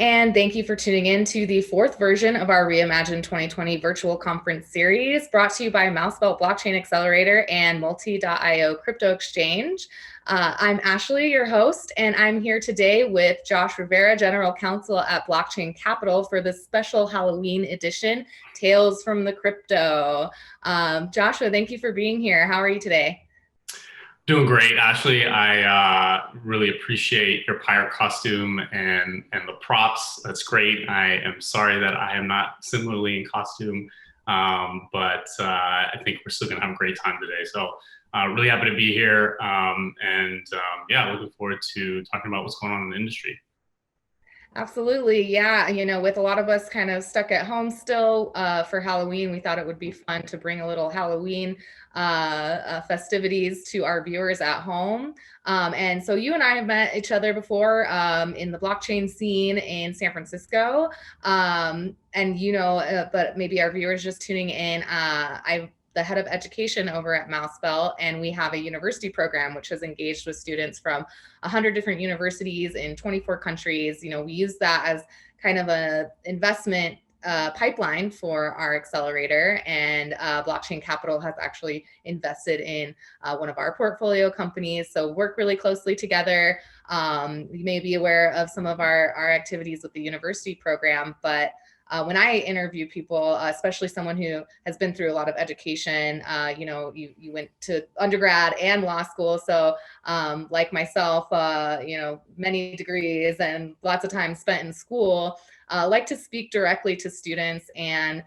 and thank you for tuning in to the fourth version of our REIMAGINE 2020 virtual conference series, brought to you by MouseBelt Blockchain Accelerator and Multi.io Crypto Exchange. I'm Ashlie, your host, and I'm here today with Josh Rivera, General Counsel at Blockchain Capital, for the special Halloween edition, Tales from the Crypto. Joshua, thank you for being here. How are you today? Doing great, Ashlie. I really appreciate your pirate costume and the props. That's great. I am sorry that I am not similarly in costume, but I think we're still going to have a great time today. So really happy to be here, yeah, looking forward to talking about what's going on in the industry. Absolutely. Yeah. With a lot of us kind of stuck at home still for Halloween, we thought it would be fun to bring a little Halloween festivities to our viewers at home. And so you and I have met each other before in the blockchain scene in San Francisco. But maybe our viewers just tuning in, I'm the head of education over at MouseBelt, and we have a university program which has engaged with students from 100 different universities in 24 countries. We use that as kind of a investment pipeline for our accelerator, and Blockchain Capital has actually invested in one of our portfolio companies. So work really closely together. You may be aware of some of our activities with the university program, but when I interview people, especially someone who has been through a lot of education, you went to undergrad and law school. So like myself, many degrees and lots of time spent in school, like to speak directly to students and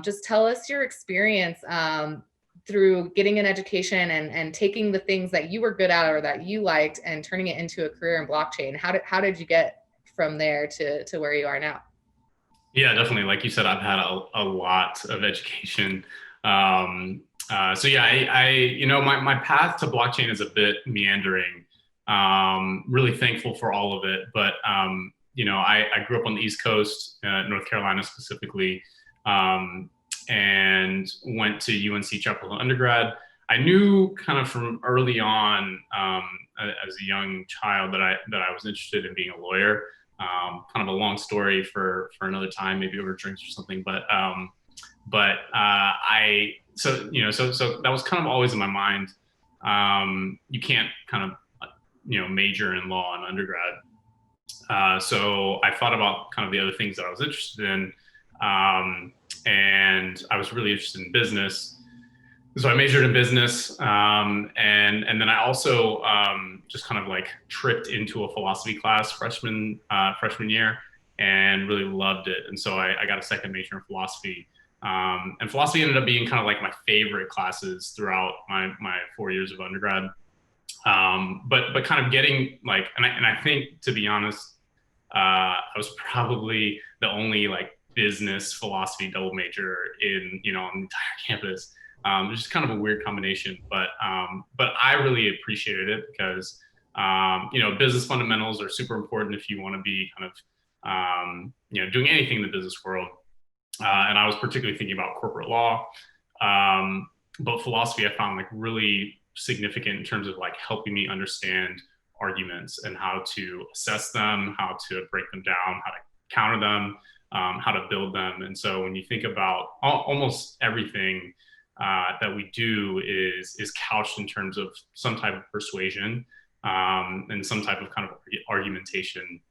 just tell us your experience through getting an education and taking the things that you were good at or that you liked and turning it into a career in blockchain. How did you get from there to where you are now? Yeah, definitely. Like you said, I've had a lot of education. So yeah, my path to blockchain is a bit meandering. Really thankful for all of it. But, I grew up on the East Coast, North Carolina specifically, and went to UNC Chapel Hill undergrad. I knew kind of from early on, as a young child, that I was interested in being a lawyer. Kind of a long story for another time, maybe over drinks or something. So that was kind of always in my mind. You can't kind of, major in law in undergrad. So I thought about kind of the other things that I was interested in. And I was really interested in business. So I majored in business, and then I also just kind of like tripped into a philosophy class freshman year and really loved it. And so I got a second major in philosophy, and philosophy ended up being kind of like my favorite classes throughout my 4 years of undergrad. But kind of getting like, and I think, to be honest, I was probably the only like business philosophy double major on the entire campus. It's just kind of a weird combination, but I really appreciated it because, business fundamentals are super important if you want to be kind of, doing anything in the business world. And I was particularly thinking about corporate law, but philosophy I found like really significant in terms of like helping me understand arguments and how to assess them, how to break them down, how to counter them, how to build them. And so when you think about almost everything that we do is couched in terms of some type of persuasion and some type of kind of argumentation.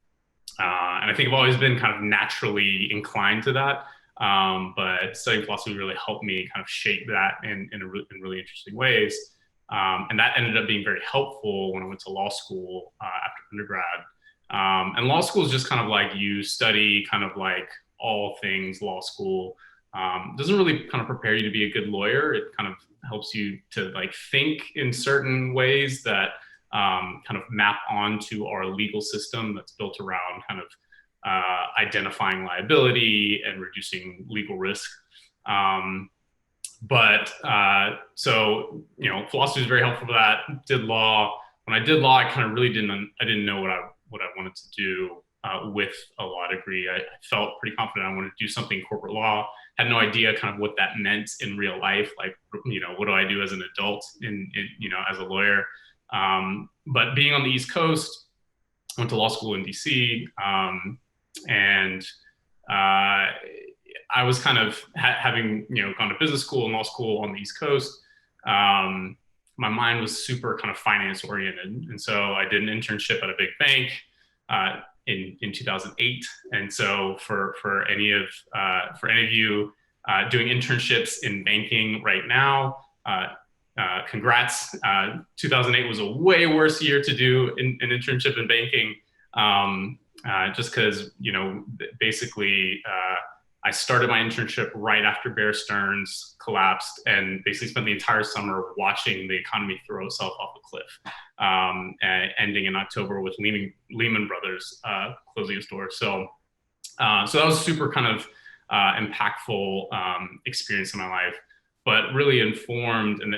And I think I've always been kind of naturally inclined to that. But studying philosophy really helped me kind of shape that in really interesting ways. And that ended up being very helpful when I went to law school after undergrad. And law school is just kind of like you study kind of like all things law school. Doesn't really kind of prepare you to be a good lawyer. It kind of helps you to like think in certain ways that kind of map onto our legal system that's built around kind of identifying liability and reducing legal risk. Philosophy is very helpful for that. Did law. When I did law, I kind of really didn't know what I wanted to do with a law degree. I felt pretty confident I wanted to do something in corporate law. Had no idea kind of what that meant in real life. Like, what do I do as an adult as a lawyer? But being on the East Coast, went to law school in DC, And I was kind of having, gone to business school and law school on the East Coast. My mind was super kind of finance oriented. And so I did an internship at a big bank in 2008. And so for any of you doing internships in banking right now, congrats. 2008 was a way worse year to do an internship in banking, just because, basically I started my internship right after Bear Stearns collapsed, and basically spent the entire summer watching the economy throw itself off a cliff, ending in October with Lehman Brothers closing its doors. So that was super kind of impactful experience in my life, but really informed, and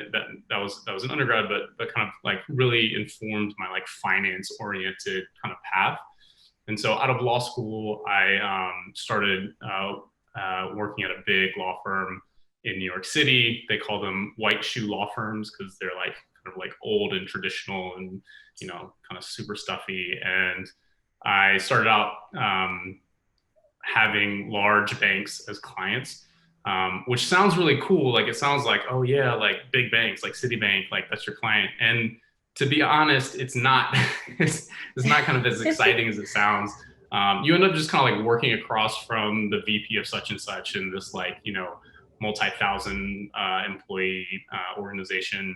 that was an undergrad, but kind of like really informed my like finance oriented kind of path. And so out of law school, I started working at a big law firm in New York City. They call them white shoe law firms because they're like kind of like old and traditional and, kind of super stuffy. And I started out having large banks as clients, which sounds really cool. Like it sounds like, oh yeah, like big banks, like Citibank, like that's your client. And to be honest, it's not, it's not kind of as exciting as it sounds. You end up just kind of like working across from the VP of such and such in this like, multi-thousand employee organization.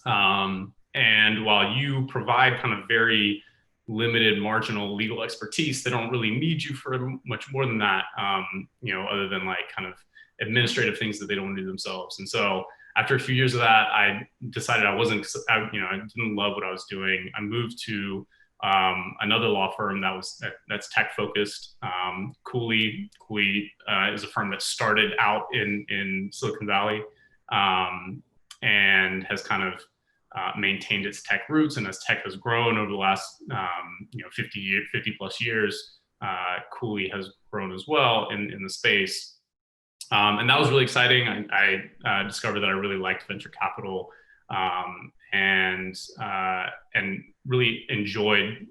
And while you provide kind of very limited marginal legal expertise, they don't really need you for much more than that, other than like kind of administrative things that they don't want to do themselves. And so after a few years of that, I decided I didn't love what I was doing. I moved to another law firm that's tech focused. Cooley is a firm that started out in Silicon Valley, and has kind of maintained its tech roots. And as tech has grown over the last 50 plus years, Cooley has grown as well in the space. And that was really exciting. I discovered that I really liked venture capital, and really enjoyed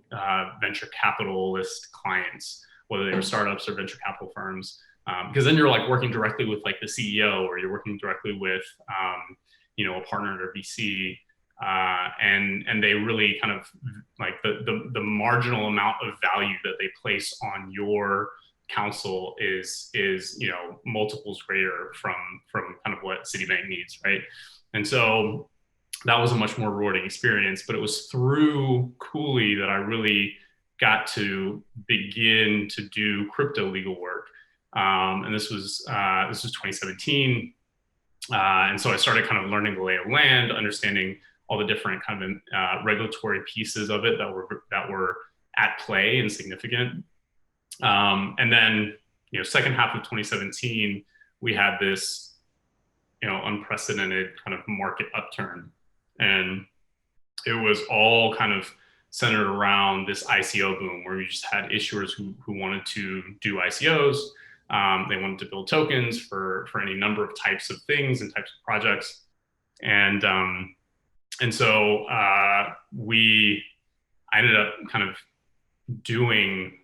venture capitalist clients, whether they were startups or venture capital firms, because then you're like working directly with like the CEO, or you're working directly with a partner or VC, and they really kind of like the marginal amount of value that they place on your counsel is multiples greater from kind of what Citibank needs, right? And so that was a much more rewarding experience. But it was through Cooley that I really got to begin to do crypto legal work, and this was 2017, and so I started kind of learning the lay of land, understanding all the different kind of regulatory pieces of it that were at play and significant. And then, second half of 2017, we had this, unprecedented kind of market upturn. And it was all kind of centered around this ICO boom, where we just had issuers who wanted to do ICOs. They wanted to build tokens for any number of types of things and types of projects. And so I ended up kind of doing,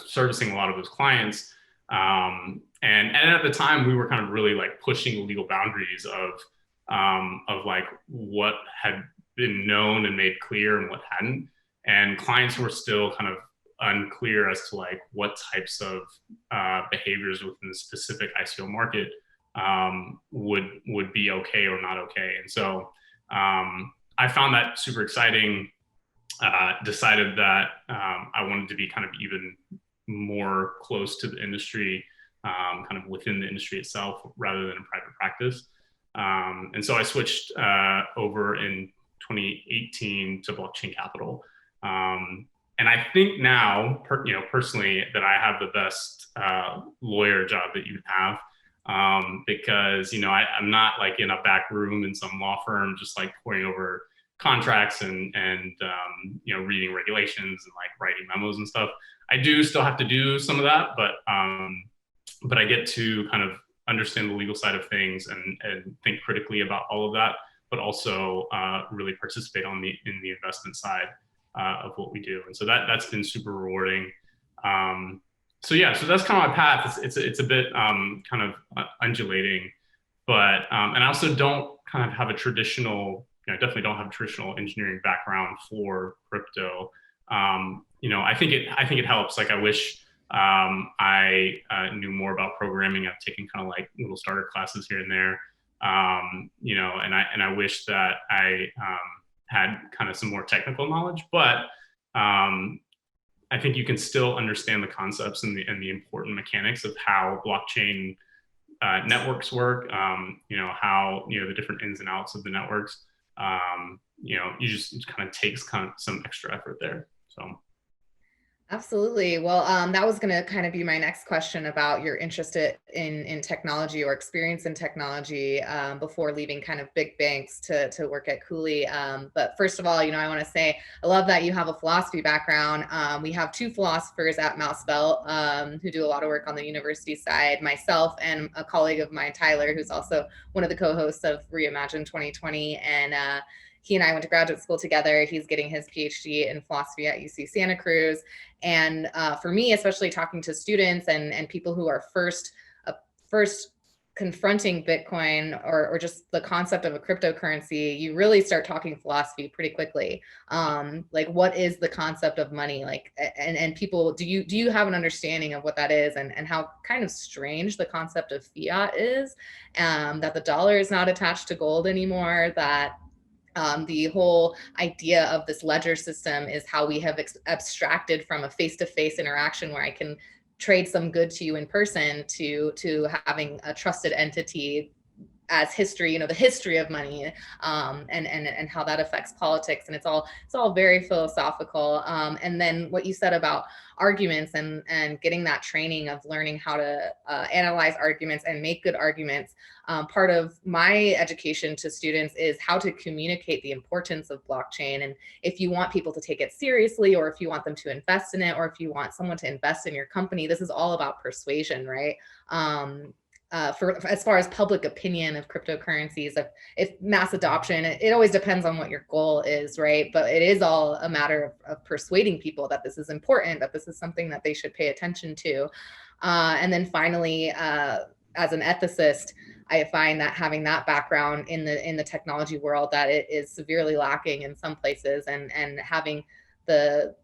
servicing a lot of those clients. And at the time, we were kind of really like pushing the legal boundaries of like what had been known and made clear and what hadn't. And clients were still kind of unclear as to like what types of behaviors within the specific ICO market would be okay or not okay. And so I found that super exciting. Decided that I wanted to be kind of even more close to the industry, kind of within the industry itself, rather than in private practice. And so I switched over in 2018 to Blockchain Capital. And I think now, personally, that I have the best lawyer job that you can have, because I'm not like in a back room in some law firm just like poring over contracts and reading regulations and like writing memos and stuff. I do still have to do some of that, but I get to kind of understand the legal side of things and think critically about all of that, but also really participate in the investment side of what we do. And so that's been super rewarding. So yeah, so that's kind of my path. It's a bit kind of undulating, but and I also don't kind of have a traditional, definitely don't have a traditional engineering background for crypto. I think it helps. Like I wish I knew more about programming. I've taken kind of like little starter classes here and there. And I wish that I had kind of some more technical knowledge, but I think you can still understand the concepts and the important mechanics of how blockchain networks work. How the different ins and outs of the networks. You just kind of takes some extra effort there. So. Absolutely. Well, that was going to kind of be my next question about your interest in technology or experience in technology before leaving kind of big banks to work at Cooley. But first of all, I want to say I love that you have a philosophy background. We have two philosophers at MouseBelt who do a lot of work on the university side, myself and a colleague of mine, Tyler, who's also one of the co-hosts of Reimagine 2020. And he and I went to graduate school together. He's getting his PhD in philosophy at UC Santa Cruz. And for me, especially talking to students and people who are first confronting Bitcoin or just the concept of a cryptocurrency, you really start talking philosophy pretty quickly. Like, what is the concept of money? Like, and people, do you have an understanding of what that is and how kind of strange the concept of fiat is? That the dollar is not attached to gold anymore, that the whole idea of this ledger system is how we have abstracted from a face-to-face interaction where I can trade some good to you in person to having a trusted entity as history, the history of money, and how that affects politics. And it's all very philosophical. And then what you said about arguments and getting that training of learning how to analyze arguments and make good arguments. Part of my education to students is how to communicate the importance of blockchain. And if you want people to take it seriously, or if you want them to invest in it, or if you want someone to invest in your company, this is all about persuasion, right? For as far as public opinion of cryptocurrencies, if mass adoption, it always depends on what your goal is, right? But it is all a matter of persuading people that this is important, that this is something that they should pay attention to. And then finally, as an ethicist, I find that having that background in the technology world, that it is severely lacking in some places, and having the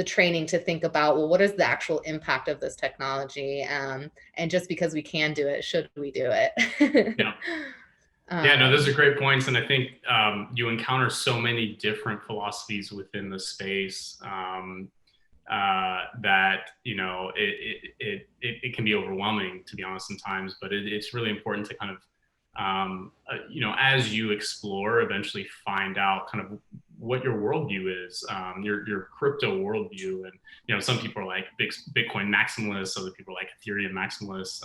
training to think about, well, what is the actual impact of this technology? And just because we can do it, should we do it? Yeah. Yeah, no, those are great points. And I think you encounter so many different philosophies within the space that, it can be overwhelming, to be honest, sometimes, but it's really important to kind of, as you explore, eventually find out kind of what your worldview is, your crypto worldview. And, some people are like Bitcoin maximalists, other people are like Ethereum maximalists.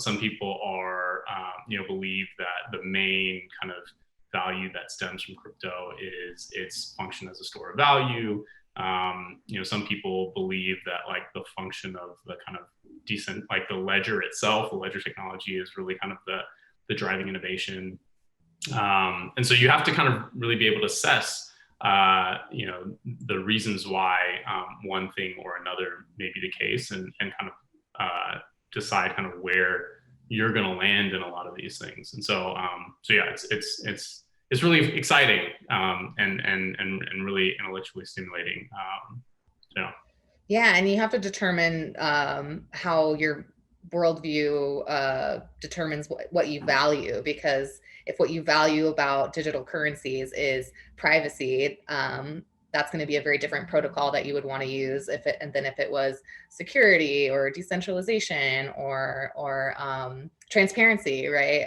Some people are, believe that the main kind of value that stems from crypto is its function as a store of value. Some people believe that like the function of the kind of decent, like the ledger itself, the ledger technology is really kind of the driving innovation. And so you have to kind of really be able to assess, the reasons why one thing or another may be the case, and kind of decide kind of where you're going to land in a lot of these things. And so yeah, it's really exciting and really intellectually stimulating. Yeah, and you have to determine how your worldview determines what you value, because if what you value about digital currencies is privacy, that's going to be a very different protocol that you would want to use than if it was security or decentralization or transparency, right?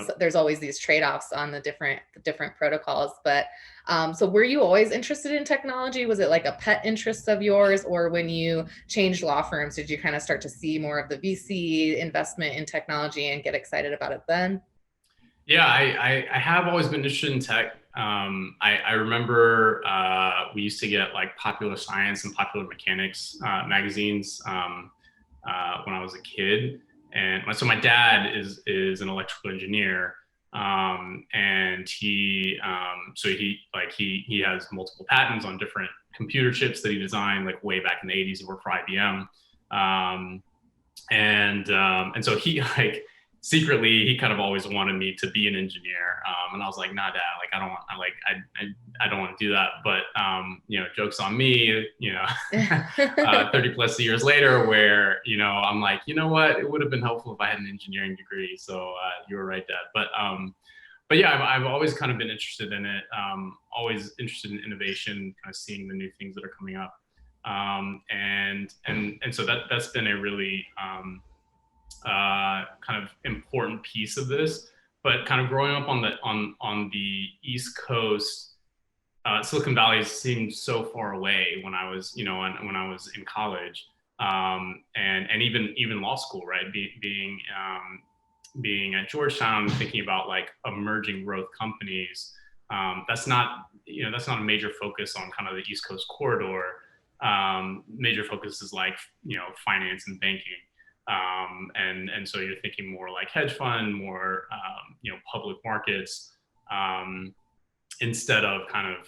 So there's always these trade-offs on the different protocols. But so were you always interested in technology? Was it like a pet interest of yours, or when you changed law firms, did you kind of start to see more of the VC investment in technology and get excited about it then? Yeah, I have always been interested in tech. I remember we used to get like Popular Science and Popular Mechanics magazines when I was a kid. And so my dad is an electrical engineer, and he has multiple patents on different computer chips that he designed like way back in the 80s that worked for IBM. And so he like secretly he kind of always wanted me to be an engineer, and I was like, nah, dad, like I don't want to do that. But jokes on me, 30 plus years later, where I'm like, you know what, it would have been helpful if I had an engineering degree. So you were right, dad. But yeah, I've always kind of been interested in it, always interested in innovation, kind of seeing the new things that are coming up. And so that's been a really kind of important piece of this. But kind of growing up on the East Coast, Silicon Valley seemed so far away when I was when I was in college, and even law school, right? Being at Georgetown, thinking about like emerging growth companies, that's not a major focus on kind of the East Coast corridor. Major focus is like finance and banking, and so you're thinking more like hedge fund, more public markets, instead of kind of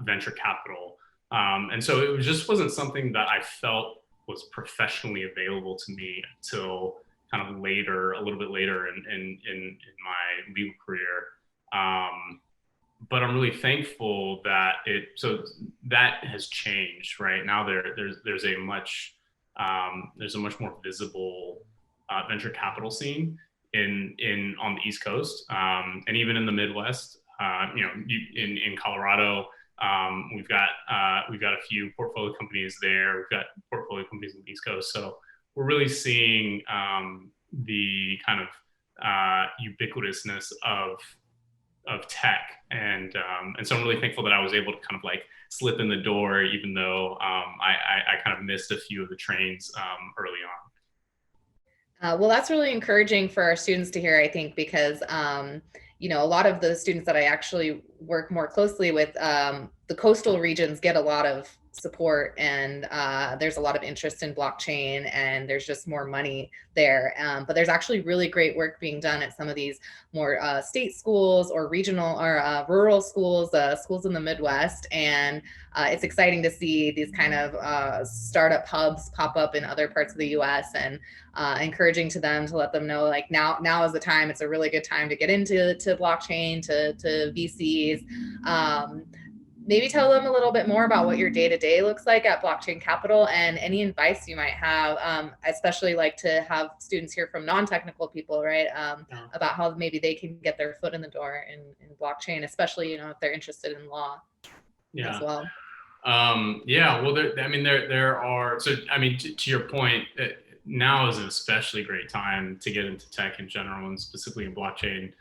venture capital. And so it just wasn't something that I felt was professionally available to me until kind of later, a little bit later in my legal career. But I'm really thankful that that has changed. Right now, there's a much more visible venture capital scene on the East Coast, and even in the Midwest. In Colorado, we've got a few portfolio companies there. We've got portfolio companies on the East Coast. So we're really seeing the kind of ubiquitousness of tech, and so I'm really thankful that I was able to kind of like slip in the door, even though I kind of missed a few of the trains early on. Well, that's really encouraging for our students to hear, I think, because a lot of the students that I actually work more closely with, the coastal regions get a lot of support, and there's a lot of interest in blockchain, and there's just more money there. But there's actually really great work being done at some of these more state schools or regional or rural schools, schools in the Midwest. And it's exciting to see these kind of startup hubs pop up in other parts of the US, and encouraging to them to let them know, like, now is the time. It's a really good time to get into blockchain, to VCs. Maybe tell them a little bit more about what your day-to-day looks like at Blockchain Capital, and any advice you might have, especially like to have students hear from non-technical people, right? About how maybe they can get their foot in the door in blockchain, especially, if they're interested in law as well. Well, there are, so, to your point, now is an especially great time to get into tech in general, and specifically in blockchain.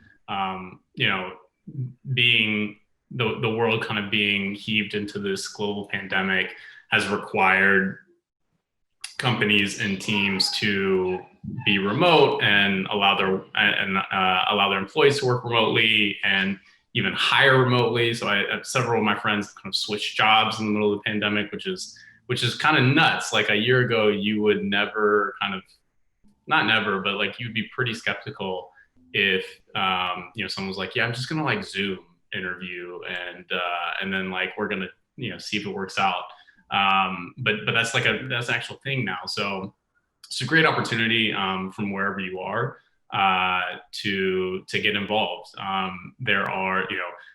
Being the world kind of being heaved into this global pandemic has required companies and teams to be remote and allow their employees to work remotely and even hire remotely. So several of my friends kind of switched jobs in the middle of the pandemic, which is kind of nuts. Like a year ago, you would never not never, but like you'd be pretty skeptical if someone was like, yeah, I'm just gonna like Zoom interview and then like we're gonna see if it works out. But that's that's an actual thing now. So it's a great opportunity from wherever you are to get involved.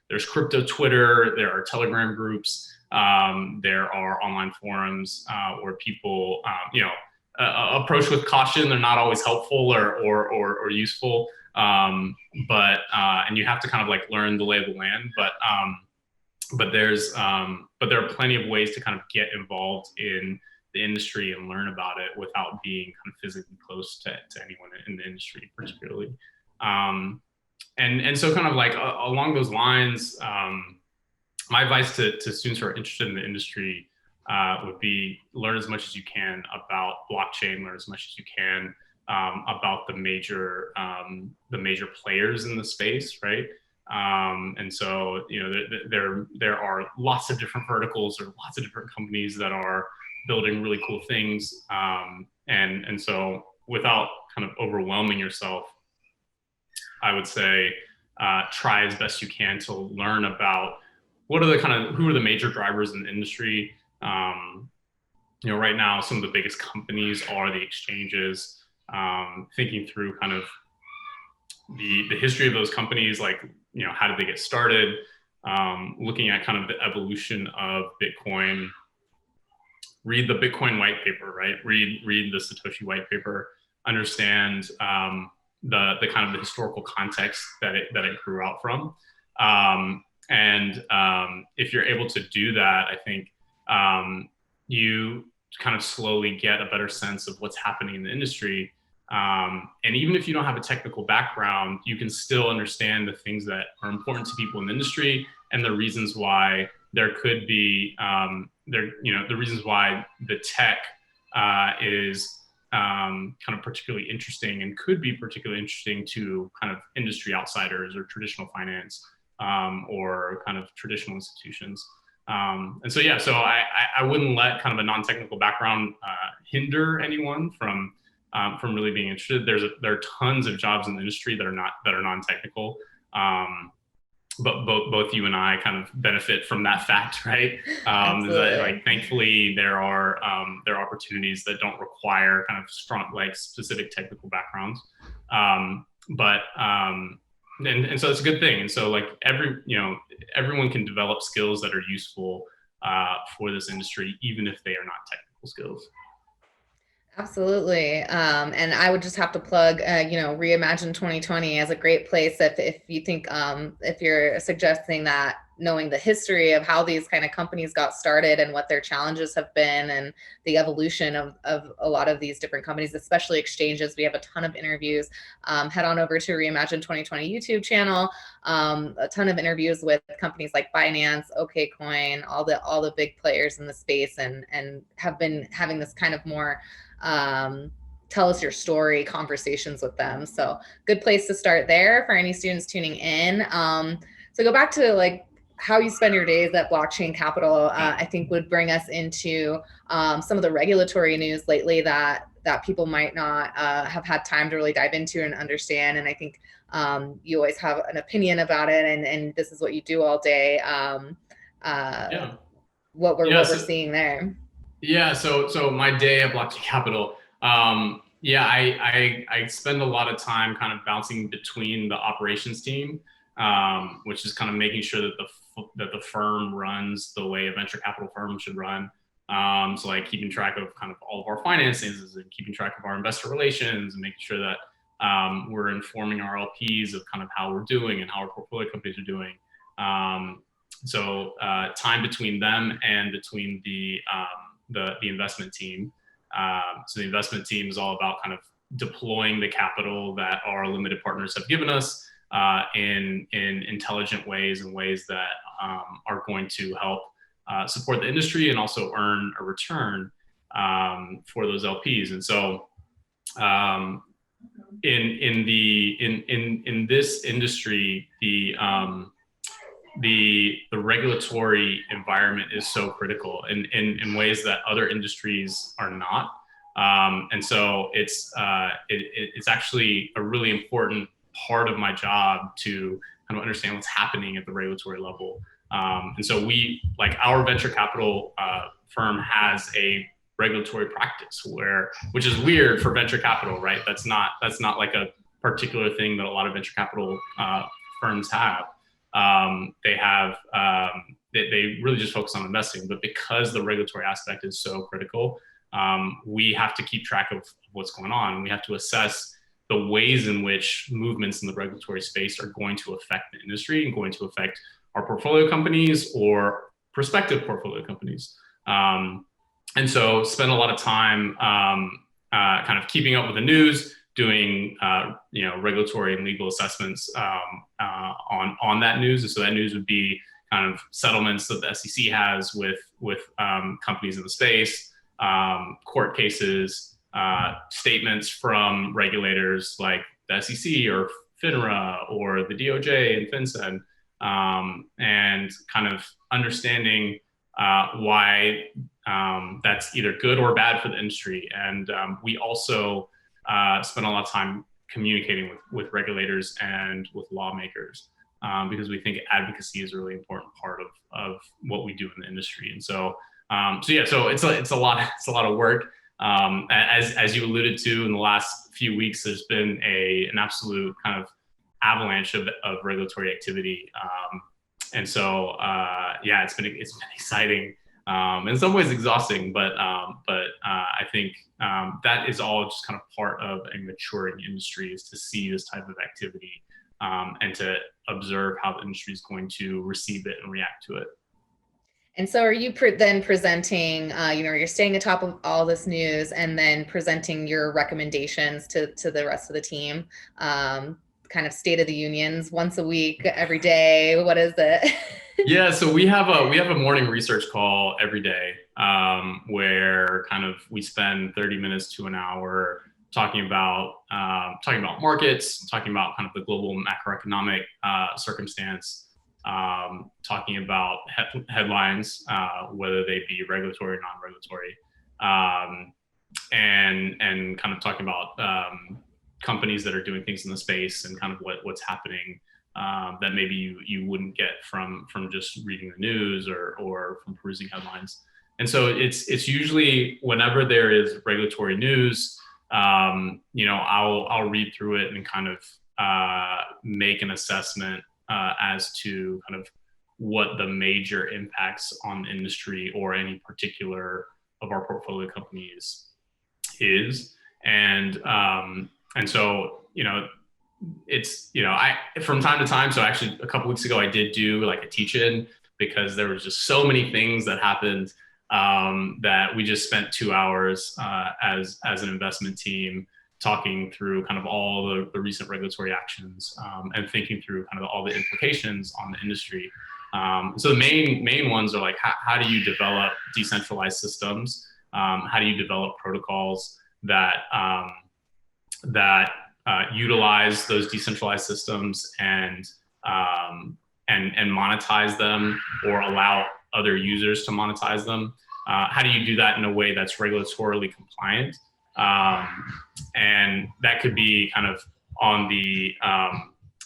There's crypto Twitter, there are Telegram groups, there are online forums where people approach with caution. They're not always helpful or useful. And you have to kind of like learn the lay of the land, but there are plenty of ways to kind of get involved in the industry and learn about it without being kind of physically close to anyone in the industry particularly. And so kind of like along those lines, my advice to students who are interested in the industry would be learn as much as you can about blockchain, learn as much as you can about the major players in the space, right? And so there are lots of different verticals or lots of different companies that are building really cool things, and so without kind of overwhelming yourself, I would say try as best you can to learn about who are the major drivers in the industry, Right now, some of the biggest companies are the exchanges. Thinking through kind of the history of those companies, like, how did they get started? Looking at kind of the evolution of Bitcoin. Read the Bitcoin white paper, right? Read the Satoshi white paper. Understand the kind of the historical context that it grew out from. If you're able to do that, I think you kind of slowly get a better sense of what's happening in the industry. And even if you don't have a technical background, you can still understand the things that are important to people in the industry and the reasons why there could be the reasons why the tech is kind of particularly interesting and could be particularly interesting to kind of industry outsiders or traditional finance or kind of traditional institutions. So I wouldn't let kind of a non-technical background hinder anyone from really being interested. There are tons of jobs in the industry that are non-technical. But both you and I kind of benefit from that fact, right? Like, thankfully, there are opportunities that don't require kind of strong, like, specific technical backgrounds. And so it's a good thing. And so, like, everyone can develop skills that are useful for this industry, even if they are not technical skills. Absolutely. And I would just have to plug, Reimagine 2020 as a great place if you think, if you're suggesting that knowing the history of how these kind of companies got started and what their challenges have been and the evolution of a lot of these different companies, especially exchanges. We have a ton of interviews. Head on over to Reimagine 2020 YouTube channel. A ton of interviews with companies like Binance, OKCoin, all the big players in the space, and have been having this kind of more tell us your story conversations with them. So good place to start there for any students tuning in. So go back to, like, how you spend your days at Blockchain Capital, I think would bring us into some of the regulatory news lately that people might not have had time to really dive into and understand. And I think you always have an opinion about it, and this is what you do all day. What we're seeing there. Yeah, so my day at Blockchain Capital, I spend a lot of time kind of bouncing between the operations team, which is kind of making sure that the firm runs the way a venture capital firm should run. So, like, keeping track of kind of all of our finances and keeping track of our investor relations and making sure that we're informing our LPs of kind of how we're doing and how our portfolio companies are doing. So time between them and between the investment team. So the investment team is all about kind of deploying the capital that our limited partners have given us in intelligent ways and ways that are going to help support the industry and also earn a return for those LPs. And so in this industry, the regulatory environment is so critical in ways that other industries are not. And so it's actually a really important part of my job to kind of understand what's happening at the regulatory level. And so our venture capital firm has a regulatory practice which is weird for venture capital, right? That's not like a particular thing that a lot of venture capital firms have. They really just focus on investing, but because the regulatory aspect is so critical, we have to keep track of what's going on, and we have to assess the ways in which movements in the regulatory space are going to affect the industry and going to affect our portfolio companies or prospective portfolio companies. And so spend a lot of time kind of keeping up with the news, doing regulatory and legal assessments on that news. And so that news would be kind of settlements that the SEC has with companies in the space, court cases, statements from regulators like the SEC or FINRA or the DOJ and FinCEN, and kind of understanding why that's either good or bad for the industry. And we also spend a lot of time communicating with regulators and with lawmakers because we think advocacy is a really important part of what we do in the industry. And so So it's a lot, it's a lot of work. As you alluded to, in the last few weeks, there's been an absolute kind of avalanche of regulatory activity. It's been exciting. In some ways exhausting, but I think that is all just kind of part of a maturing industry, is to see this type of activity and to observe how the industry is going to receive it and react to it. And so are you then presenting, you're staying atop of all this news and then presenting your recommendations to the rest of the team, kind of state of the unions once a week, every day? What is it? Yeah, so we have a morning research call every day, where kind of we spend 30 minutes to an hour talking about markets, talking about kind of the global macroeconomic circumstance, talking about headlines, whether they be regulatory or non-regulatory, and kind of talking about companies that are doing things in the space and kind of what's happening that maybe you wouldn't get from just reading the news or from perusing headlines. And so it's usually whenever there is regulatory news, I'll read through it and kind of make an assessment as to kind of what the major impacts on the industry or any particular of our portfolio companies is. And so, I from time to time, so actually a couple weeks ago, I did do like a teach-in, because there was just so many things that happened that we just spent 2 hours as an investment team talking through kind of all the recent regulatory actions and thinking through kind of all the implications on the industry. So the main ones are like, how do you develop decentralized systems? How do you develop protocols that utilize those decentralized systems and monetize them, or allow other users to monetize them? How do you do that in a way that's regulatorily compliant? And that could be kind of on the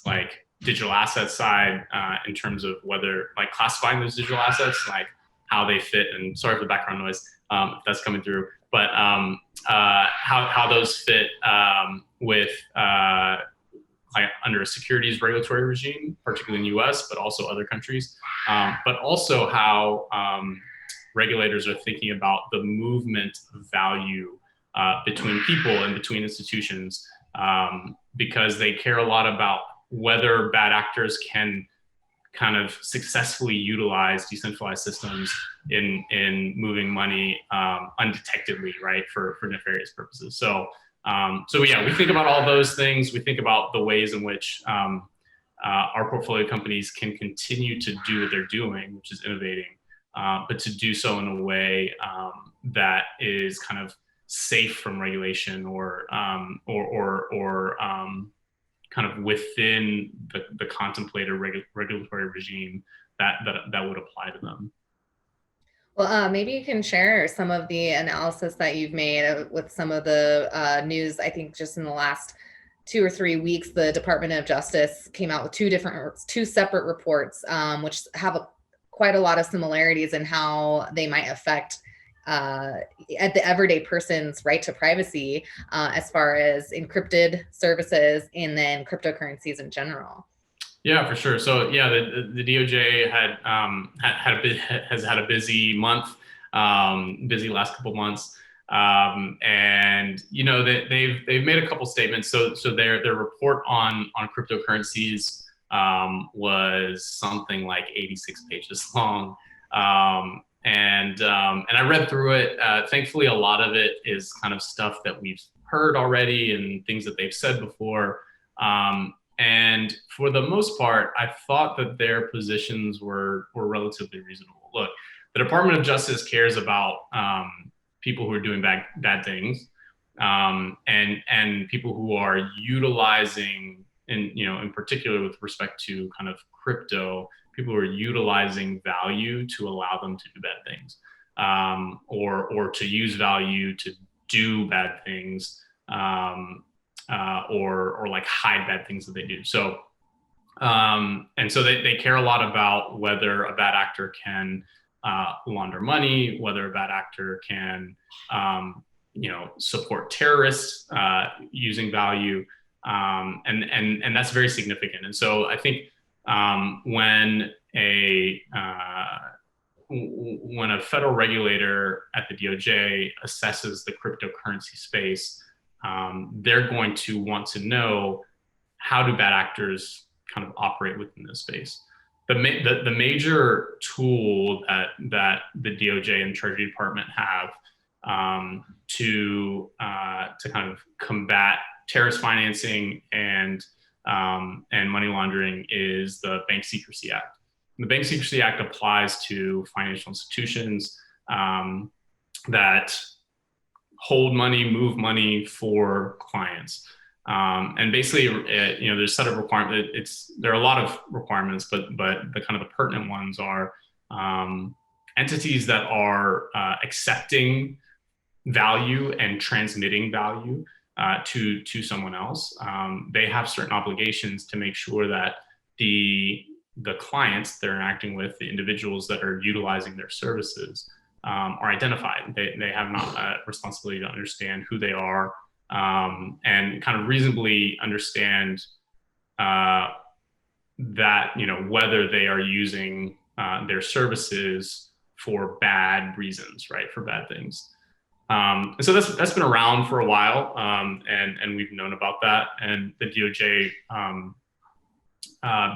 like digital asset side, in terms of whether like classifying those digital assets, like how they fit. And sorry for the background noise if that's coming through, but how those fit with like under a securities regulatory regime, particularly in the US, but also other countries, but also how regulators are thinking about the movement of value between people and between institutions, because they care a lot about whether bad actors can kind of successfully utilize decentralized systems in moving money undetectedly, right, for nefarious purposes. So we think about all those things. We think about the ways in which our portfolio companies can continue to do what they're doing, which is innovating, but to do so in a way that is kind of safe from regulation or kind of within the contemplated regulatory regime that would apply to them. Well, maybe you can share some of the analysis that you've made with some of the news. I think just in the last 2 or 3 weeks, the Department of Justice came out with two separate reports, which have quite a lot of similarities in how they might affect at the everyday person's right to privacy, as far as encrypted services and then cryptocurrencies in general. Yeah, for sure. So yeah, the DOJ has had a busy month, busy last couple months, and they've made a couple statements. So their report on cryptocurrencies was something like 86 pages long. And I read through it. Thankfully, a lot of it is kind of stuff that we've heard already and things that they've said before. And for the most part, I thought that their positions were relatively reasonable. Look, the Department of Justice cares about people who are doing bad things, and people who are utilizing, in particular with respect to kind of crypto, people who are utilizing value to allow them to do bad things, or to use value to do bad things, or like hide bad things that they do. So, and so they care a lot about whether a bad actor can launder money, whether a bad actor can, support terrorists using value, and that's very significant. And so I think when a federal regulator at the DOJ assesses the cryptocurrency space, they're going to want to know, how do bad actors kind of operate within this space? The major tool that the DOJ and Treasury Department have to kind of combat terrorist financing and money laundering is the Bank Secrecy Act. The Bank Secrecy Act applies to financial institutions that hold money, move money for clients. And basically, there's a set of requirements. There are a lot of requirements, but the kind of the pertinent ones are entities that are accepting value and transmitting value to someone else. They have certain obligations to make sure that the clients they're interacting with, the individuals that are utilizing their services, are identified. They have a responsibility to understand who they are, and kind of reasonably understand that, whether they are using their services for bad reasons, right? For bad things. And so that's been around for a while, and we've known about that. And the DOJ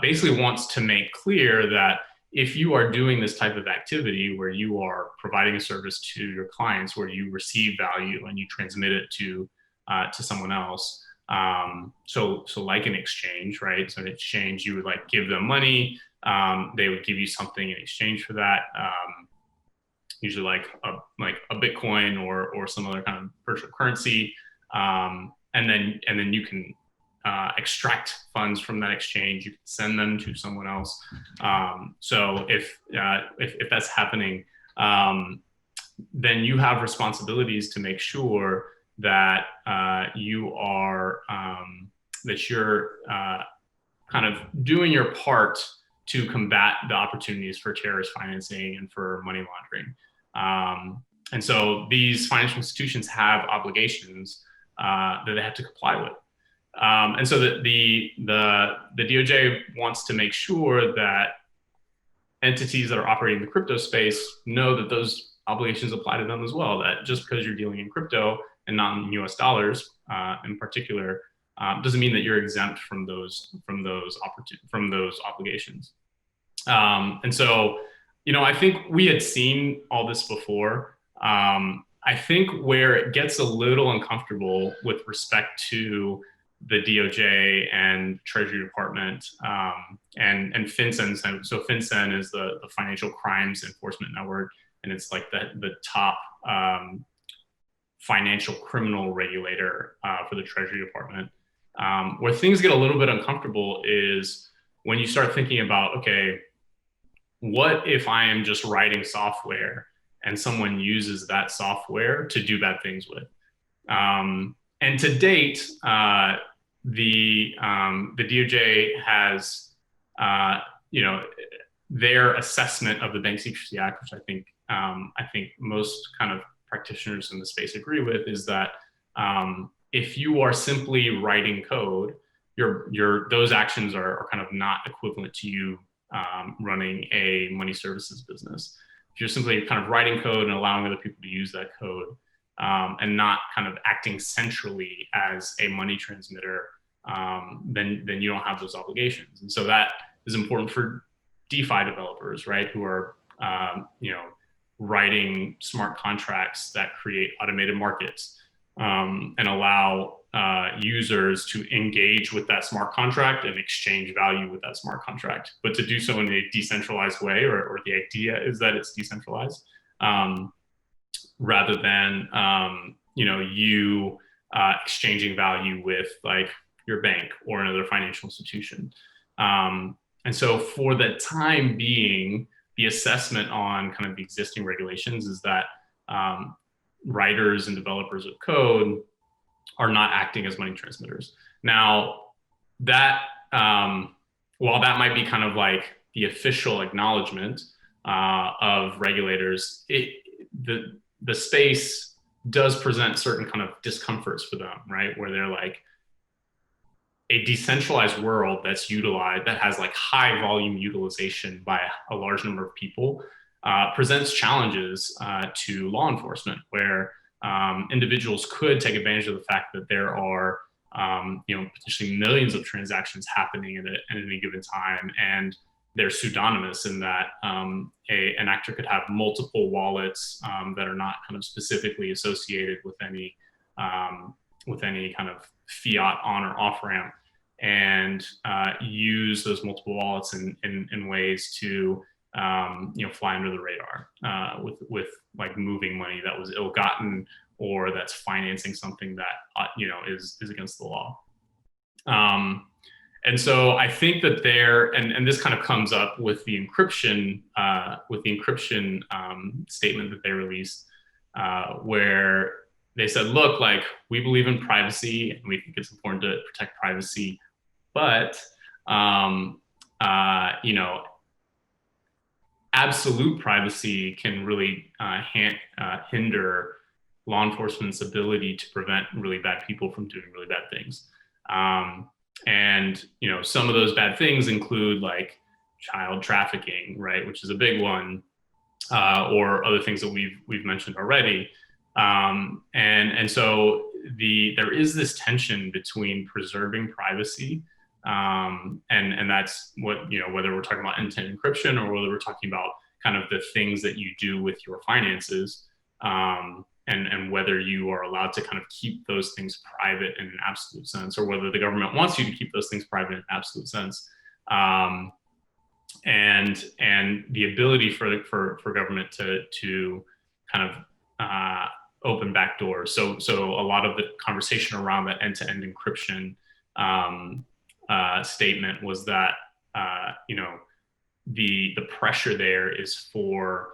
basically wants to make clear that if you are doing this type of activity where you are providing a service to your clients, where you receive value and you transmit it to someone else, so like an exchange, right? So an exchange, you would like give them money, they would give you something in exchange for that, usually like a Bitcoin or some other kind of virtual currency, and then you can extract funds from that exchange. You can send them to someone else. So if that's happening, then you have responsibilities to make sure that you're kind of doing your part to combat the opportunities for terrorist financing and for money laundering. And so these financial institutions have obligations that they have to comply with. And so the DOJ wants to make sure that entities that are operating in the crypto space know that those obligations apply to them as well. That just because you're dealing in crypto and not in US dollars, in particular, doesn't mean that you're exempt from those obligations. And so, I think we had seen all this before. I think where it gets a little uncomfortable with respect to the DOJ and Treasury Department, and FinCEN. So FinCEN is the Financial Crimes Enforcement Network, and it's like the top financial criminal regulator for the Treasury Department. Where things get a little bit uncomfortable is when you start thinking about, okay, what if I am just writing software and someone uses that software to do bad things with? And to date, the DOJ has, their assessment of the Bank Secrecy Act, which I think most kind of practitioners in the space agree with, is that if you are simply writing code, those actions are kind of not equivalent to you running a money services business. If you're simply kind of writing code and allowing other people to use that code, and not kind of acting centrally as a money transmitter, then you don't have those obligations. And so that is important for DeFi developers, right, who are writing smart contracts that create automated markets, and allow users to engage with that smart contract and exchange value with that smart contract, but to do so in a decentralized way, or the idea is that it's decentralized, rather than you exchanging value with like your bank or another financial institution. And so for the time being, the assessment on kind of the existing regulations is that writers and developers of code are not acting as money transmitters. Now, that while that might be kind of like the official acknowledgement, of regulators, the space does present certain kind of discomforts for them, right? Where they're like, a decentralized world that's utilized, that has like high volume utilization by a large number of people, presents challenges to law enforcement, where individuals could take advantage of the fact that there are potentially millions of transactions happening at any given time, and they're pseudonymous in that an actor could have multiple wallets that are not kind of specifically associated with any kind of fiat on or off ramp, and use those multiple wallets in ways to fly under the radar with like moving money that was ill-gotten or that's financing something that is against the law. And so I think that and this kind of comes up with the encryption statement that they released, where they said, look, like, we believe in privacy and we think it's important to protect privacy, but absolute privacy can really hinder law enforcement's ability to prevent really bad people from doing really bad things. And some of those bad things include like child trafficking, right, which is a big one, or other things that we've mentioned already. And so there is this tension between preserving privacy, and that's what, whether we're talking about end-to-end encryption or whether we're talking about kind of the things that you do with your finances, and whether you are allowed to kind of keep those things private in an absolute sense, or whether the government wants you to keep those things private in an absolute sense. And the ability for government to kind of open back doors. So a lot of the conversation around that end-to-end encryption statement was that the pressure there is for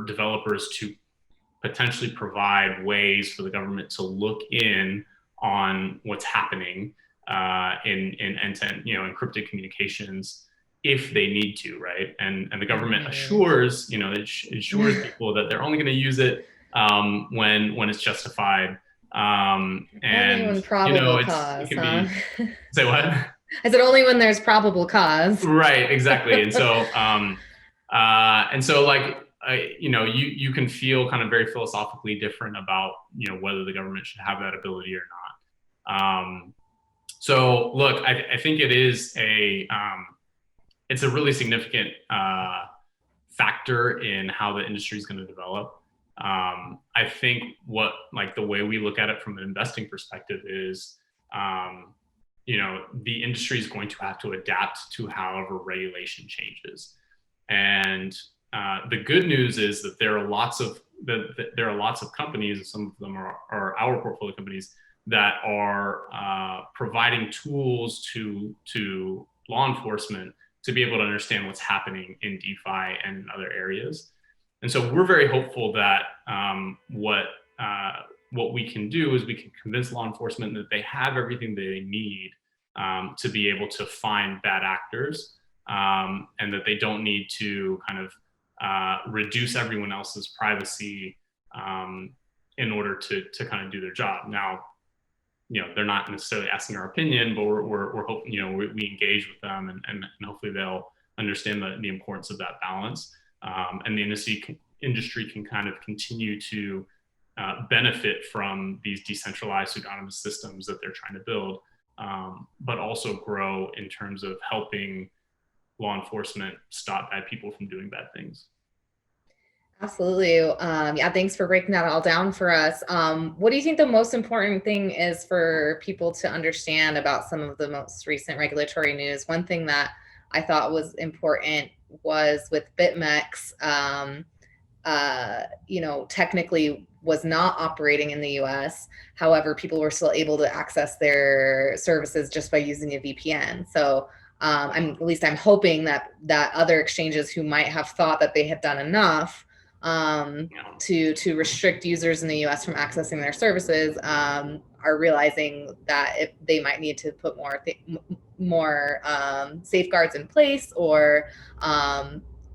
developers to potentially provide ways for the government to look in on what's happening in end-to-end encrypted communications if they need to, right? And the government assures people that they're only going to use it when it's justified. And only when probable cause, huh? Say what? I said only when there's probable cause. Right, exactly. And so like, you can feel kind of very philosophically different about whether the government should have that ability or not. So look, I think it is it's a really significant factor in how the industry is going to develop. I think the way we look at it from an investing perspective is, the industry is going to have to adapt to however regulation changes. And the good news is that there are lots of companies, and some of them are our portfolio companies, that are providing tools to law enforcement to be able to understand what's happening in DeFi and in other areas. And so we're very hopeful that what we can do is we can convince law enforcement that they have everything that they need to be able to find bad actors, and that they don't need to kind of reduce everyone else's privacy in order to kind of do their job. Now, they're not necessarily asking our opinion, but we're hoping, we engage with them, and hopefully they'll understand the importance of that balance. And the industry can kind of continue to benefit from these decentralized pseudonymous systems that they're trying to build, but also grow in terms of helping law enforcement stop bad people from doing bad things. Absolutely. Yeah, thanks for breaking that all down for us. What do you think the most important thing is for people to understand about some of the most recent regulatory news? One thing that I thought was important was with BitMEX, technically was not operating in the US. However, people were still able to access their services just by using a VPN. So I'm hoping that other exchanges who might have thought that they had done enough to restrict users in the US from accessing their services are realizing that they might need to put more safeguards in place, or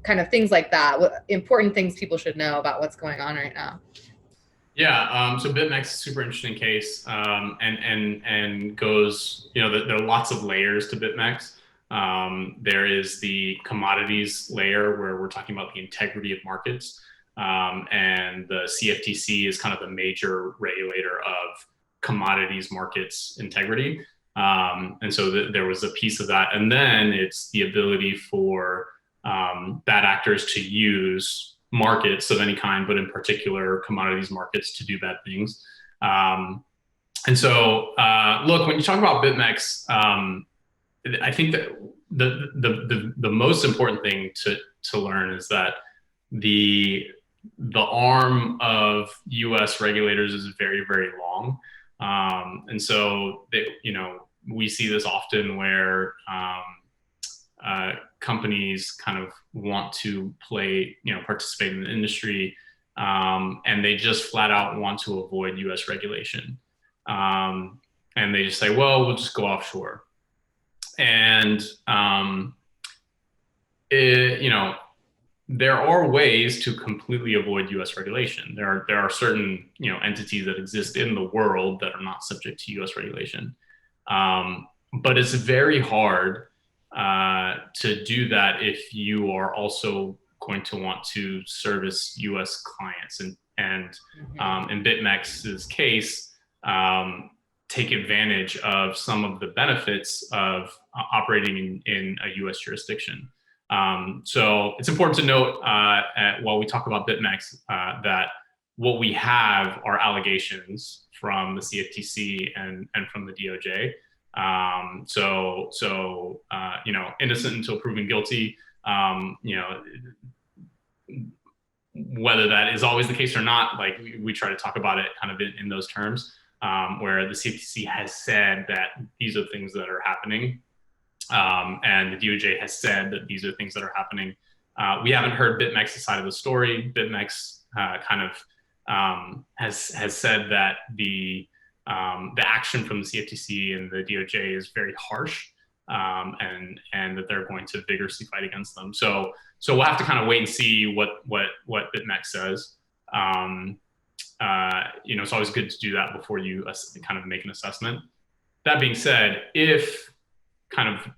kind of things like that. What important things people should know about what's going on right now? Yeah, so BitMEX is a super interesting case, and goes, there are lots of layers to BitMEX. There is the commodities layer where we're talking about the integrity of markets, and the CFTC is kind of the major regulator of commodities markets integrity. And so there was a piece of that, and then it's the ability for bad actors to use markets of any kind, but in particular commodities markets, to do bad things. And so, look, when you talk about BitMEX, I think that the most important thing to learn is that the arm of U.S. regulators is very, very long, and so we see this often where companies kind of want to participate in the industry, and they just flat out want to avoid U.S. regulation. And they just say, well, we'll just go offshore. And, there are ways to completely avoid U.S. regulation. There are certain, entities that exist in the world that are not subject to U.S. regulation. But it's very hard to do that if you are also going to want to service U.S. clients, and in BitMEX's case, take advantage of some of the benefits of operating in a U.S. jurisdiction. So it's important to note, while we talk about BitMEX, that what we have are allegations from the CFTC and from the DOJ. Innocent until proven guilty. Whether that is always the case or not, like we try to talk about it kind of in those terms, where the CFTC has said that these are things that are happening, and the DOJ has said that these are things that are happening. We haven't heard BitMEX's side of the story. BitMEX has said that the action from the CFTC and the DOJ is very harsh, and that they're going to vigorously fight against them. So we'll have to kind of wait and see what BitMEX says. It's always good to do that before you kind of make an assessment. That being said, if kind of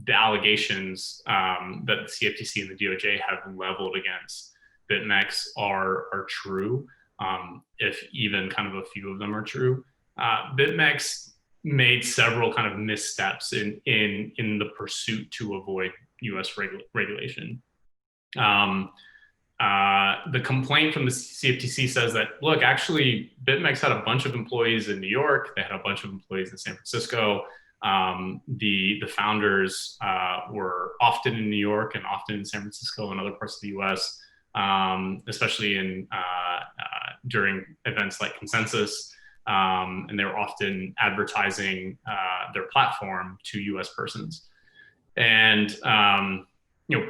the allegations that the CFTC and the DOJ have leveled against BitMEX are true, if even kind of a few of them are true, BitMEX made several kind of missteps in the pursuit to avoid U.S. regulation. The complaint from the CFTC says that, look, actually, BitMEX had a bunch of employees in New York. They had a bunch of employees in San Francisco. The founders were often in New York and often in San Francisco and other parts of the U.S., especially during events like Consensus. And they were often advertising their platform to U.S. persons. And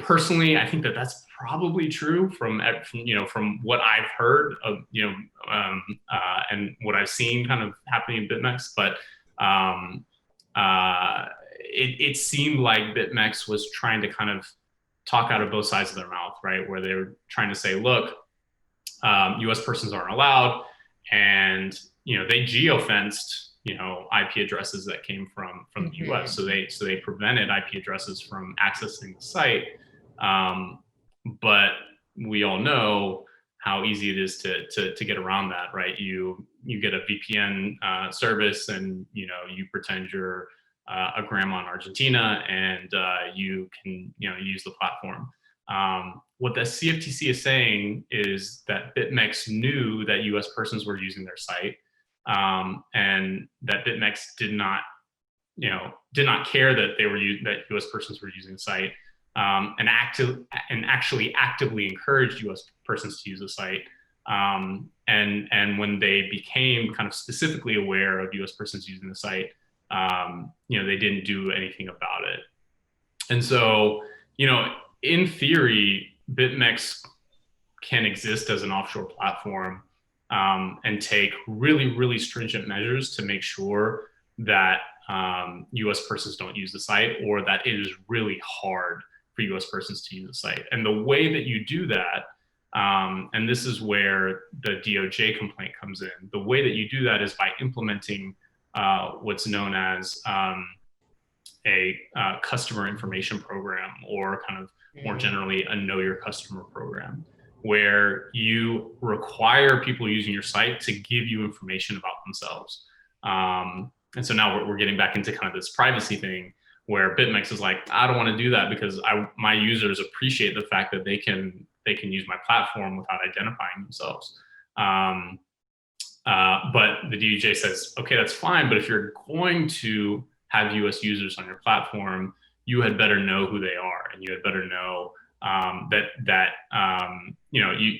personally, I think that that's probably true from what I've heard of, and what I've seen kind of happening in BitMEX. But it seemed like BitMEX was trying to kind of talk out of both sides of their mouth, right? Where they were trying to say, look, U.S. persons aren't allowed, and they geofenced IP addresses that came from the U.S. So they prevented IP addresses from accessing the site. But we all know how easy it is to get around that, right? You get a VPN service, and you pretend you're a grandma in Argentina, and you can use the platform. What the CFTC is saying is that BitMEX knew that U.S. persons were using their site, and that BitMEX did not care that that U.S. persons were using the site, and actually actively encouraged U.S. persons to use the site. And when they became kind of specifically aware of U.S. persons using the site, they didn't do anything about it. And so, in theory, BitMEX can exist as an offshore platform, and take really, really stringent measures to make sure that U.S. persons don't use the site, or that it is really hard for US persons to use the site. And the way that you do that, and this is where the DOJ complaint comes in, the way that you do that is by implementing what's known as a customer information program, or kind of more generally a know your customer program, where you require people using your site to give you information about themselves. And so now we're getting back into kind of this privacy thing, where BitMEX is like, I don't want to do that because my users appreciate the fact that they can use my platform without identifying themselves. But the DOJ says, okay, that's fine, but if you're going to have US users on your platform, you had better know who they are, and you had better know you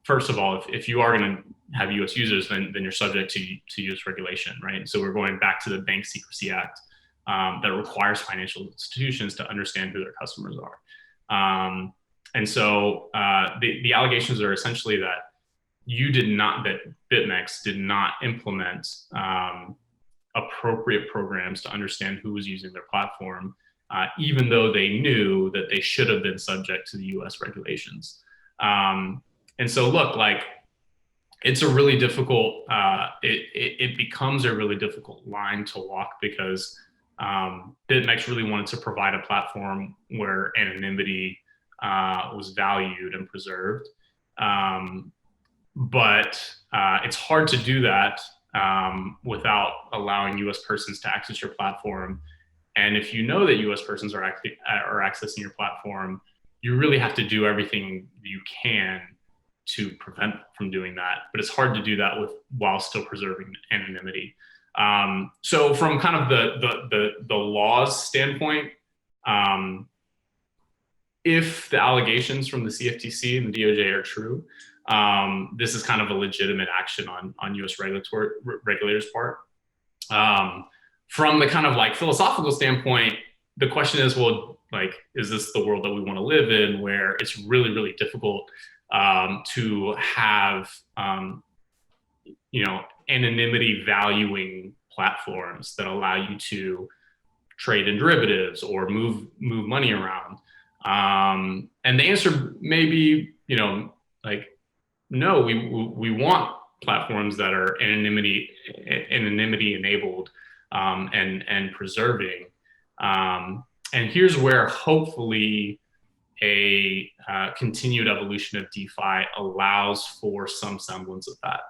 first of all, if you are going to have US users, then you're subject to US regulation, right? So we're going back to the Bank Secrecy Act that requires financial institutions to understand who their customers are. And so the allegations are essentially that that BitMEX did not implement appropriate programs to understand who was using their platform, even though they knew that they should have been subject to the US regulations. And so look, like, it's a really difficult, it becomes a really difficult line to walk, because BitMEX really wanted to provide a platform where anonymity was valued and preserved. But it's hard to do that without allowing US persons to access your platform. And if you know that US persons are accessing your platform, you really have to do everything you can to prevent from doing that. But it's hard to do that while still preserving anonymity. So from kind of the laws standpoint, if the allegations from the CFTC and the DOJ are true, this is kind of a legitimate action on US regulators' part. From the kind of like philosophical standpoint, the question is, well, like, is this the world that we want to live in, where it's really, really difficult to have, anonymity valuing platforms that allow you to trade in derivatives or move money around? And the answer may be, no, we want platforms that are anonymity enabled and preserving. And here's where hopefully a continued evolution of DeFi allows for some semblance of that.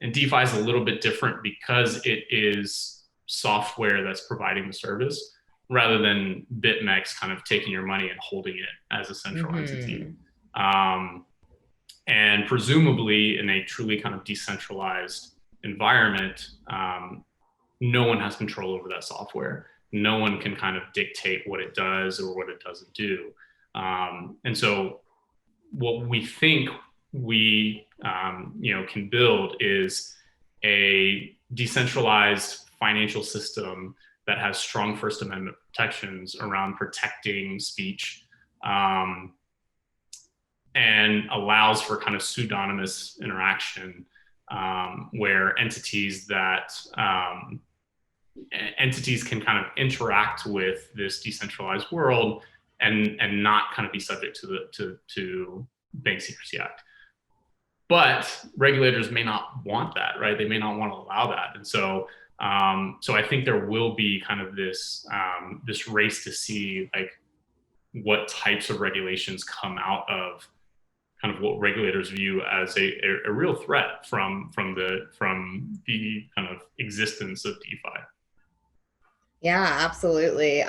And DeFi is a little bit different because it is software that's providing the service, rather than BitMEX kind of taking your money and holding it as a central entity. And presumably in a truly kind of decentralized environment, no one has control over that software. No one can kind of dictate what it does or what it doesn't do. And so what we think we can build is a decentralized financial system that has strong First Amendment protections around protecting speech, and allows for kind of pseudonymous interaction, where entities can kind of interact with this decentralized world and not kind of be subject to Bank Secrecy Act. But regulators may not want that, right? They may not want to allow that. And so I think there will be kind of this race to see like what types of regulations come out of kind of what regulators view as a real threat from the kind of existence of DeFi. Yeah, absolutely.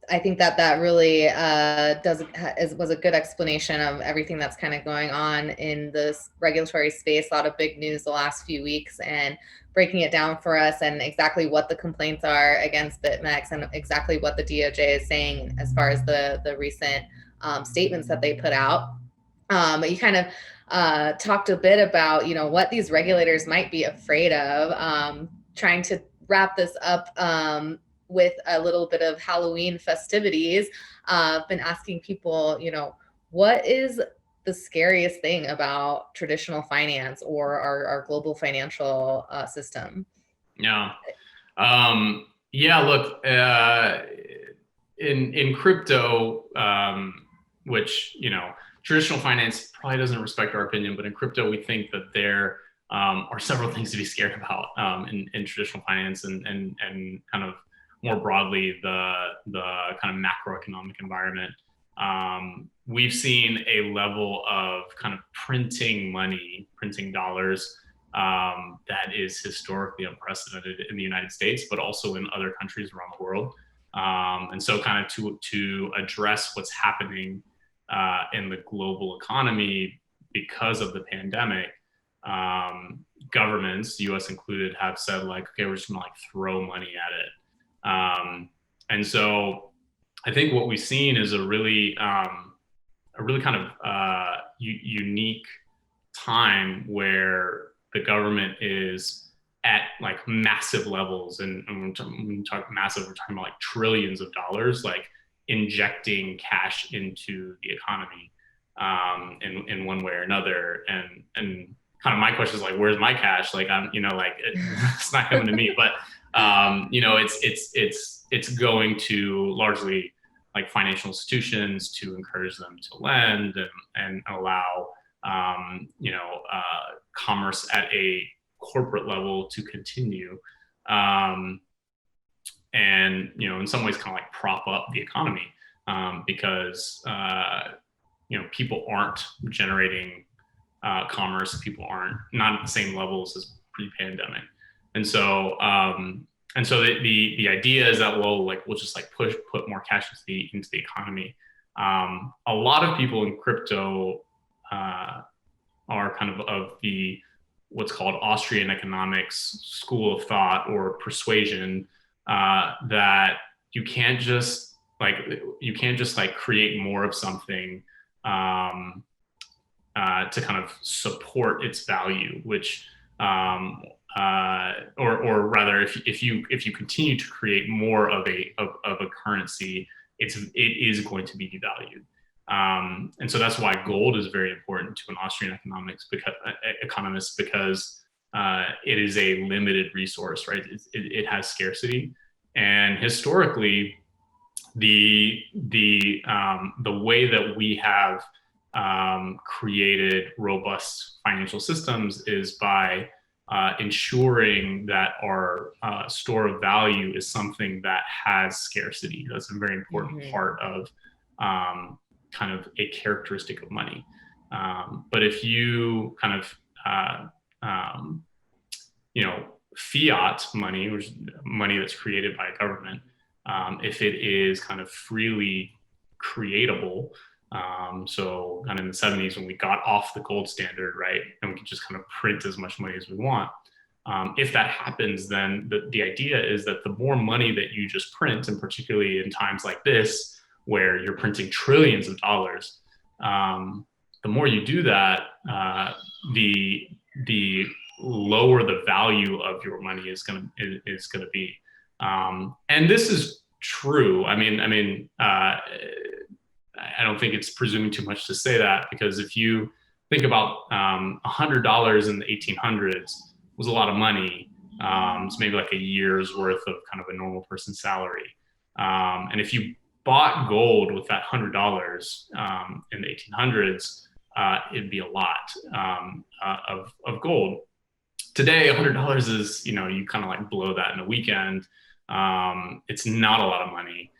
I think that really was a good explanation of everything that's kind of going on in this regulatory space. A lot of big news the last few weeks, and breaking it down for us, and exactly what the complaints are against BitMEX, and exactly what the DOJ is saying as far as the recent statements that they put out. You kind of talked a bit about what these regulators might be afraid of. Trying to wrap this up with a little bit of Halloween festivities. I've been asking people, what is the scariest thing about traditional finance or our global financial system? Yeah. Look, in crypto, which, traditional finance probably doesn't respect our opinion, but in crypto, we think that there are several things to be scared about in traditional finance and kind of more broadly the kind of macroeconomic environment. We've seen a level of kind of printing money, printing dollars, that is historically unprecedented in the United States, but also in other countries around the world. And so kind of to address what's happening in the global economy because of the pandemic, governments, US included, have said like, okay, we're just gonna like throw money at it. And so I think what we've seen is a really kind of unique time where the government is at like massive levels, and when we talk massive, we're talking about like trillions of dollars, like injecting cash into the economy in one way or another. And kind of my question is like, where's my cash? Like it's not coming to me, but it's going to largely like financial institutions to encourage them to lend and allow commerce at a corporate level to continue, and in some ways kind of like prop up the economy, because people aren't generating commerce, people aren't not at the same levels as pre-pandemic, and so the idea is that we'll just like put more cash into the economy. A lot of people in crypto are kind of the what's called Austrian economics school of thought or persuasion, that you can't just create more of something to kind of support its value, which or rather, if you continue to create more of a currency, it is going to be devalued. And so that's why gold is very important to an Austrian economist, because it is a limited resource, right? It has scarcity, and historically, the way that we have created robust financial systems is by ensuring that our store of value is something that has scarcity. That's a very important part of kind of a characteristic of money. But if you kind of fiat money, which is money that's created by a government, if it is kind of freely creatable, so kind of in the 70s when we got off the gold standard, right, and we could just kind of print as much money as we want. If that happens, then the idea is that the more money that you just print, and particularly in times like this, where you're printing trillions of dollars, the more you do that, the lower the value of your money is going to be. And this is true. I mean, I don't think it's presuming too much to say that, because if you think about $100 in the 1800s was a lot of money. It's maybe like a year's worth of kind of a normal person's salary. And if you bought gold with that $100 in the 1800s, it'd be a lot of gold. Today, $100 is, you kind of like blow that in a weekend. It's not a lot of money.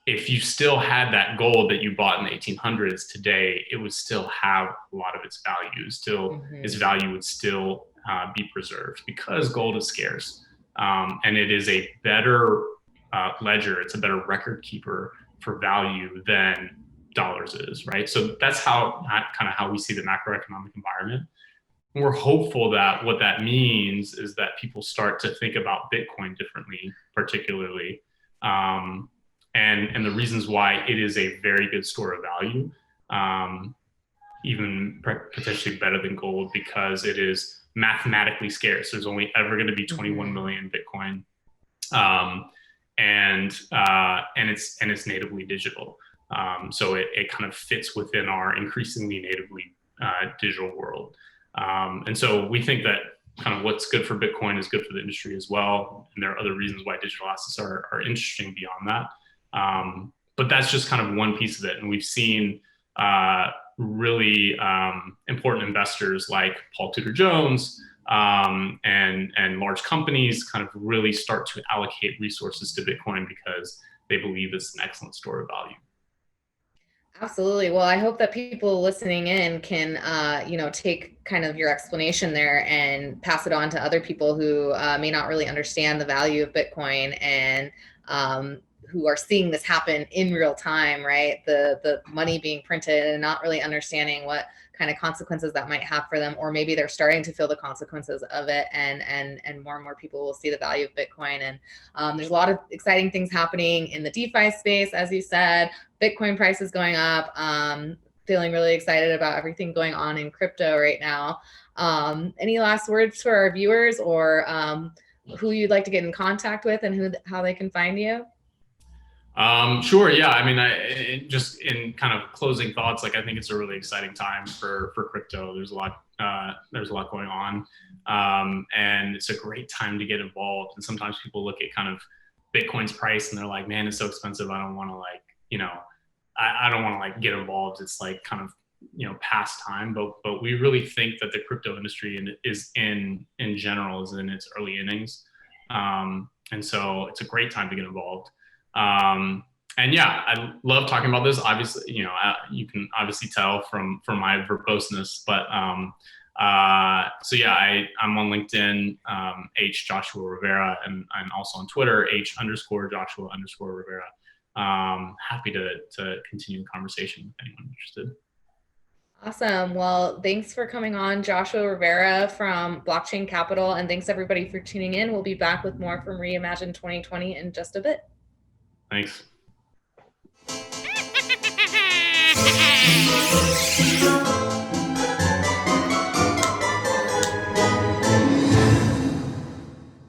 If you still had that gold that you bought in the 1800s today, it would still have a lot of its value. Its value would still be preserved, because gold is scarce, and it is a better ledger. It's a better record keeper for value than dollars is, right? So that's kind of how we see the macroeconomic environment. And we're hopeful that what that means is that people start to think about Bitcoin differently, particularly. And the reasons why it is a very good store of value, even potentially better than gold, because it is mathematically scarce. There's only ever going to be 21 million Bitcoin, and it's natively digital. So it kind of fits within our increasingly natively digital world. And so we think that kind of what's good for Bitcoin is good for the industry as well. And there are other reasons why digital assets are interesting beyond that. But that's just kind of one piece of it. And we've seen really important investors like Paul Tudor Jones and large companies kind of really start to allocate resources to Bitcoin because they believe it's an excellent store of value. Absolutely. Well, I hope that people listening in can, take kind of your explanation there and pass it on to other people who may not really understand the value of Bitcoin and who are seeing this happen in real time, right? The money being printed and not really understanding what kind of consequences that might have for them, or maybe they're starting to feel the consequences of it, and more people will see the value of Bitcoin. And there's a lot of exciting things happening in the DeFi space, as you said. Bitcoin price is going up. Feeling really excited about everything going on in crypto right now. Any last words for our viewers, or who you'd like to get in contact with, and how they can find you? Sure. Yeah. I mean, just in kind of closing thoughts, like I think it's a really exciting time for crypto. There's a lot going on, and it's a great time to get involved. And sometimes people look at kind of Bitcoin's price and they're like, man, it's so expensive. I don't want to I don't want to get involved. It's like kind of, past time, but we really think that the crypto industry is in general is in its early innings. And so it's a great time to get involved. And yeah, I love talking about this. Obviously, you can obviously tell from my verboseness, but so yeah, I'm on LinkedIn, H Joshua Rivera, and I'm also on Twitter, H_Joshua_Rivera. Happy to continue the conversation with anyone interested. Awesome. Well, thanks for coming on, Joshua Rivera from Blockchain Capital, and thanks everybody for tuning in. We'll be back with more from Reimagine 2020 in just a bit. Thanks.